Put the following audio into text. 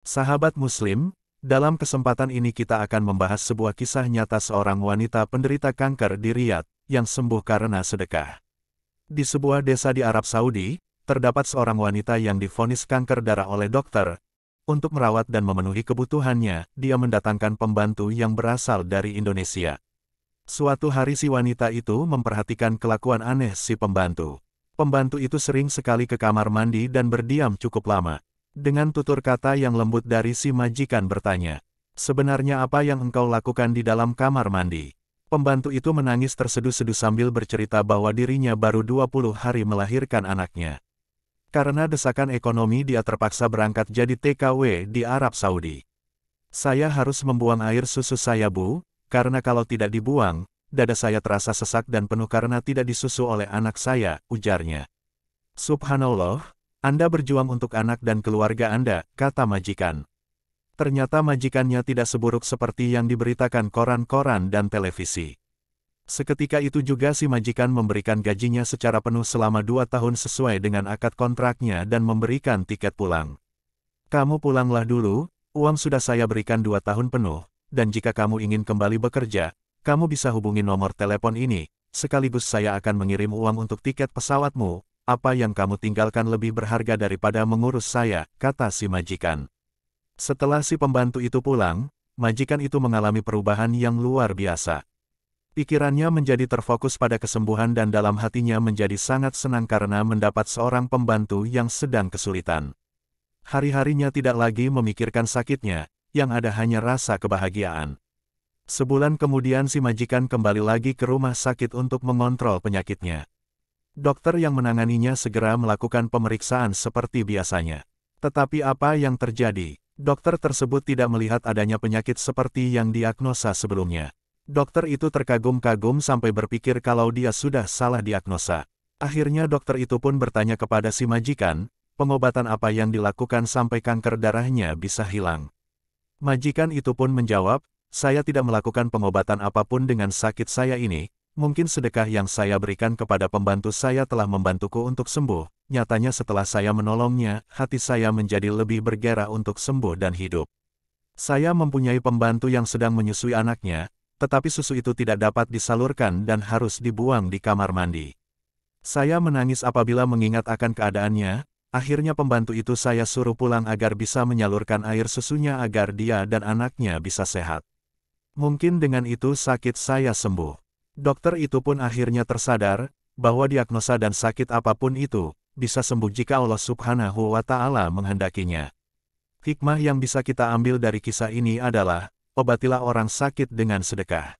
Sahabat Muslim, dalam kesempatan ini kita akan membahas sebuah kisah nyata seorang wanita penderita kanker di Riyadh, yang sembuh karena sedekah. Di sebuah desa di Arab Saudi, terdapat seorang wanita yang divonis kanker darah oleh dokter. Untuk merawat dan memenuhi kebutuhannya, dia mendatangkan pembantu yang berasal dari Indonesia. Suatu hari si wanita itu memperhatikan kelakuan aneh si pembantu. Pembantu itu sering sekali ke kamar mandi dan berdiam cukup lama. Dengan tutur kata yang lembut dari si majikan bertanya, "Sebenarnya apa yang engkau lakukan di dalam kamar mandi?" Pembantu itu menangis terseduh-seduh sambil bercerita bahwa dirinya baru 20 hari melahirkan anaknya. Karena desakan ekonomi dia terpaksa berangkat jadi TKW di Arab Saudi. "Saya harus membuang air susu saya, Bu, karena kalau tidak dibuang, dada saya terasa sesak dan penuh karena tidak disusu oleh anak saya," ujarnya. "Subhanallah, Anda berjuang untuk anak dan keluarga Anda," kata majikan. Ternyata majikannya tidak seburuk seperti yang diberitakan koran-koran dan televisi. Seketika itu juga si majikan memberikan gajinya secara penuh selama 2 tahun sesuai dengan akad kontraknya dan memberikan tiket pulang. "Kamu pulanglah dulu, uang sudah saya berikan 2 tahun penuh, dan jika kamu ingin kembali bekerja, kamu bisa hubungi nomor telepon ini, sekaligus saya akan mengirim uang untuk tiket pesawatmu. Apa yang kamu tinggalkan lebih berharga daripada mengurus saya," kata si majikan. Setelah si pembantu itu pulang, majikan itu mengalami perubahan yang luar biasa. Pikirannya menjadi terfokus pada kesembuhan dan dalam hatinya menjadi sangat senang karena mendapat seorang pembantu yang sedang kesulitan. Hari-harinya tidak lagi memikirkan sakitnya, yang ada hanya rasa kebahagiaan. Sebulan kemudian si majikan kembali lagi ke rumah sakit untuk mengontrol penyakitnya. Dokter yang menanganinya segera melakukan pemeriksaan seperti biasanya. Tetapi apa yang terjadi? Dokter tersebut tidak melihat adanya penyakit seperti yang diagnosa sebelumnya. Dokter itu terkagum-kagum sampai berpikir kalau dia sudah salah diagnosa. Akhirnya dokter itu pun bertanya kepada si majikan, pengobatan apa yang dilakukan sampai kanker darahnya bisa hilang. Majikan itu pun menjawab, "Saya tidak melakukan pengobatan apapun dengan sakit saya ini. Mungkin sedekah yang saya berikan kepada pembantu saya telah membantuku untuk sembuh. Nyatanya setelah saya menolongnya, hati saya menjadi lebih bergairah untuk sembuh dan hidup. Saya mempunyai pembantu yang sedang menyusui anaknya, tetapi susu itu tidak dapat disalurkan dan harus dibuang di kamar mandi. Saya menangis apabila mengingat akan keadaannya. Akhirnya pembantu itu saya suruh pulang agar bisa menyalurkan air susunya agar dia dan anaknya bisa sehat. Mungkin dengan itu sakit saya sembuh." Dokter itu pun akhirnya tersadar, bahwa diagnosa dan sakit apapun itu, bisa sembuh jika Allah Subhanahu wa Ta'ala menghendakinya. Hikmah yang bisa kita ambil dari kisah ini adalah, obatilah orang sakit dengan sedekah.